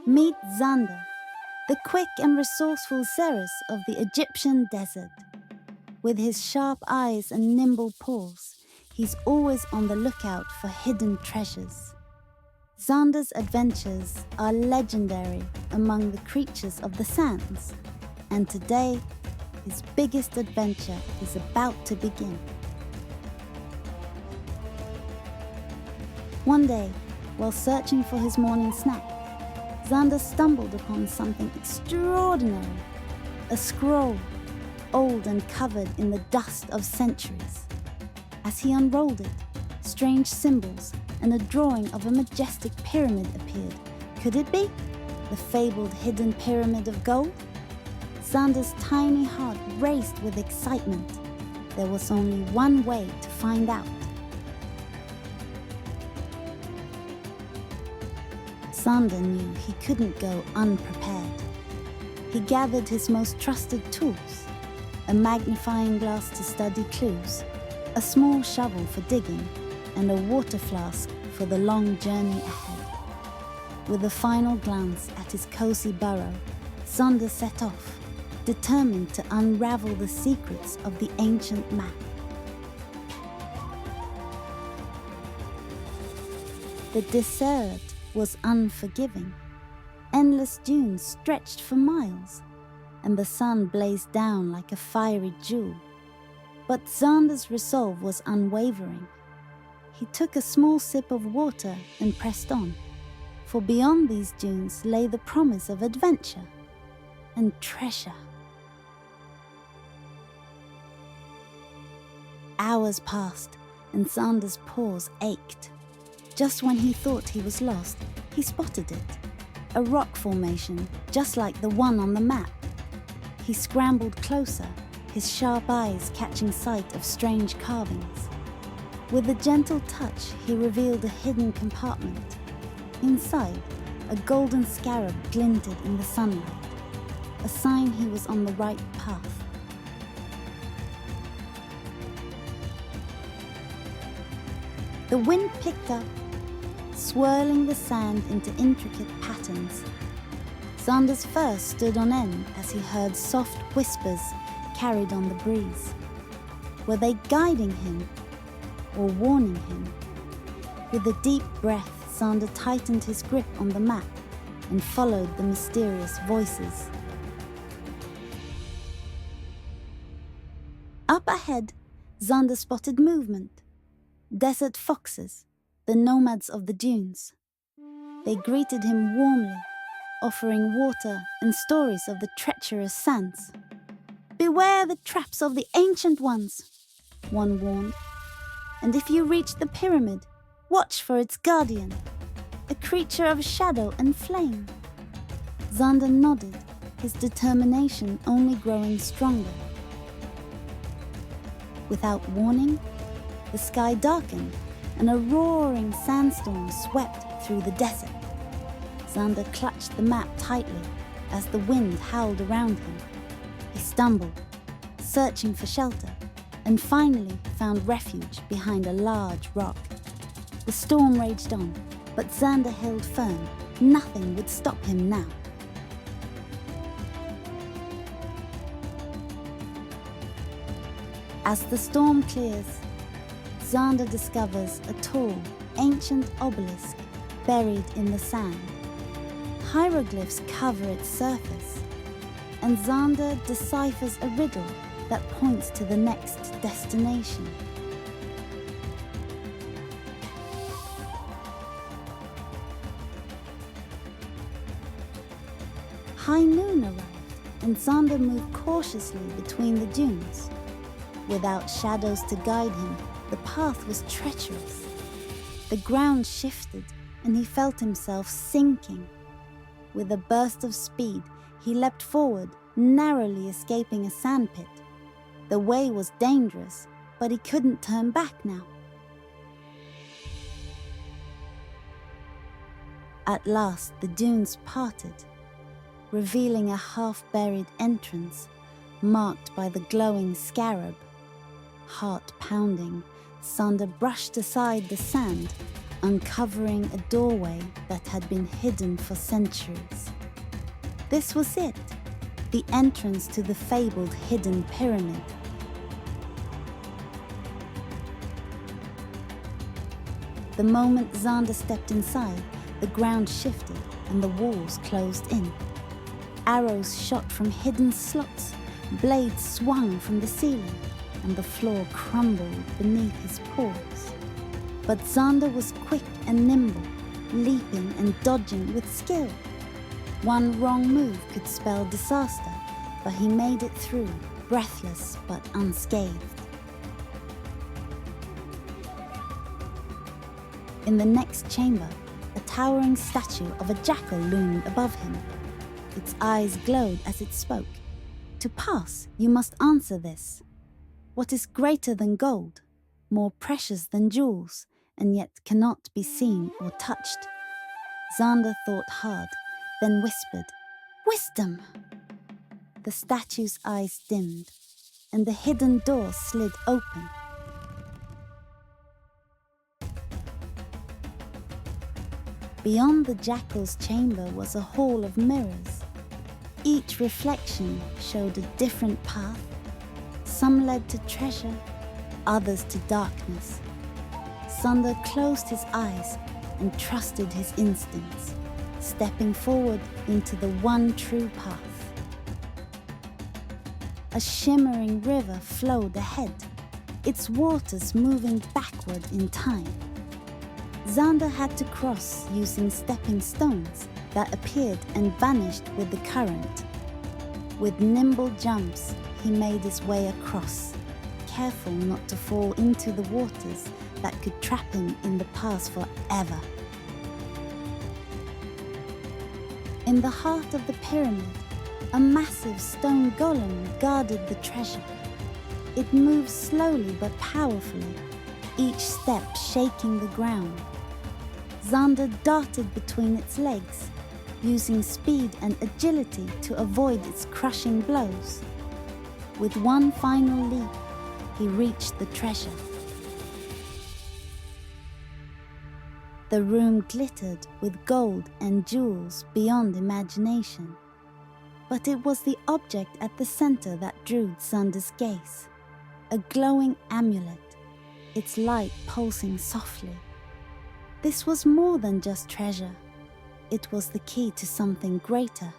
Meet Xander, the quick and resourceful Xerus of the Egyptian desert. With his sharp eyes and nimble paws, he's always on the lookout for hidden treasures. Xander's adventures are legendary among the creatures of the sands, and today, his biggest adventure is about to begin. One day, while searching for his morning snack, Xander stumbled upon something extraordinary, a scroll, old and covered in the dust of centuries. As he unrolled it, strange symbols and a drawing of a majestic pyramid appeared. Could it be the fabled hidden pyramid of gold? Xander's tiny heart raced with excitement. There was only one way to find out. Xander knew he couldn't go unprepared. He gathered his most trusted tools, a magnifying glass to study clues, a small shovel for digging, and a water flask for the long journey ahead. With a final glance at his cozy burrow, Xander set off, determined to unravel the secrets of the ancient map. The desert was unforgiving. Endless dunes stretched for miles, and the sun blazed down like a fiery jewel. But Xander's resolve was unwavering. He took a small sip of water and pressed on, for beyond these dunes lay the promise of adventure and treasure. Hours passed, and Xander's paws ached. Just when he thought he was lost, he spotted it, a rock formation just like the one on the map. He scrambled closer, his sharp eyes catching sight of strange carvings. With a gentle touch, he revealed a hidden compartment. Inside, a golden scarab glinted in the sunlight, a sign he was on the right path. The wind picked up, swirling the sand into intricate patterns. Xander's fur stood on end as he heard soft whispers carried on the breeze. Were they guiding him or warning him? With a deep breath, Xander tightened his grip on the map and followed the mysterious voices. Up ahead, Xander spotted movement. Desert foxes, the nomads of the dunes. They greeted him warmly, offering water and stories of the treacherous sands. "Beware the traps of the ancient ones," one warned. "And if you reach the pyramid, watch for its guardian, a creature of shadow and flame." Xander nodded, his determination only growing stronger. Without warning, the sky darkened and a roaring sandstorm swept through the desert. Xander clutched the map tightly as the wind howled around him. He stumbled, searching for shelter, and finally found refuge behind a large rock. The storm raged on, but Xander held firm. Nothing would stop him now. As the storm clears, Xander discovers a tall, ancient obelisk buried in the sand. Hieroglyphs cover its surface, and Xander deciphers a riddle that points to the next destination. High noon arrived, and Xander moved cautiously between the dunes. Without shadows to guide him, the path was treacherous. The ground shifted, and he felt himself sinking. With a burst of speed, he leapt forward, narrowly escaping a sandpit. The way was dangerous, but he couldn't turn back now. At last, the dunes parted, revealing a half-buried entrance marked by the glowing scarab. Heart pounding, Xander brushed aside the sand uncovering a doorway that had been hidden for centuries. This was it, the entrance to the fabled hidden pyramid. The moment Xander stepped inside, the ground shifted and the walls closed in. Arrows shot from hidden slots, blades swung from the ceiling, and the floor crumbled beneath his paws. But Xander was quick and nimble, leaping and dodging with skill. One wrong move could spell disaster, but he made it through, breathless but unscathed. In the next chamber, a towering statue of a jackal loomed above him. Its eyes glowed as it spoke. To pass, you must answer this. What is greater than gold, more precious than jewels, and yet cannot be seen or touched? Xander thought hard, then whispered, "Wisdom!" The statue's eyes dimmed, and the hidden door slid open. Beyond the jackal's chamber was a hall of mirrors. Each reflection showed a different path. Some led to treasure, others to darkness. Xander closed his eyes and trusted his instincts, stepping forward into the one true path. A shimmering river flowed ahead, its waters moving backward in time. Xander had to cross using stepping stones that appeared and vanished with the current. With nimble jumps, he made his way across, careful not to fall into the waters that could trap him in the pass forever. In the heart of the pyramid, a massive stone golem guarded the treasure. It moved slowly but powerfully, each step shaking the ground. Xander darted between its legs, using speed and agility to avoid its crushing blows. With one final leap, he reached the treasure. The room glittered with gold and jewels beyond imagination. But it was the object at the center that drew Xander's gaze. A glowing amulet, its light pulsing softly. This was more than just treasure. It was the key to something greater.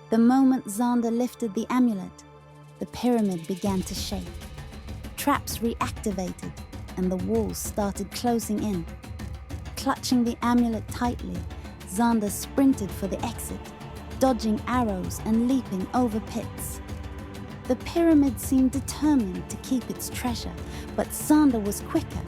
The moment Xander lifted the amulet, the pyramid began to shake. Traps reactivated, and the walls started closing in. Clutching the amulet tightly, Xander sprinted for the exit, dodging arrows and leaping over pits. The pyramid seemed determined to keep its treasure, but Xander was quicker.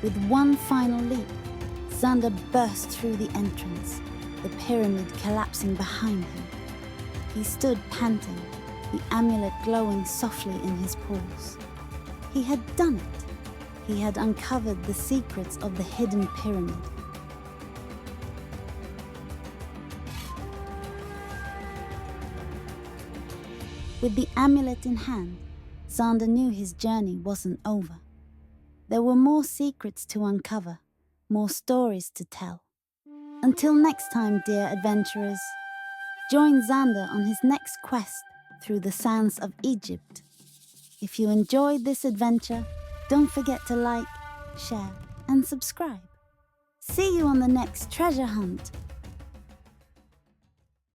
With one final leap, Xander burst through the entrance, the pyramid collapsing behind him. He stood panting, the amulet glowing softly in his paws. He had done it. He had uncovered the secrets of the hidden pyramid. With the amulet in hand, Xander knew his journey wasn't over. There were more secrets to uncover, more stories to tell. Until next time, dear adventurers, join Xander on his next quest through the sands of Egypt. If you enjoyed this adventure, don't forget to like, share, and subscribe. See you on the next treasure hunt.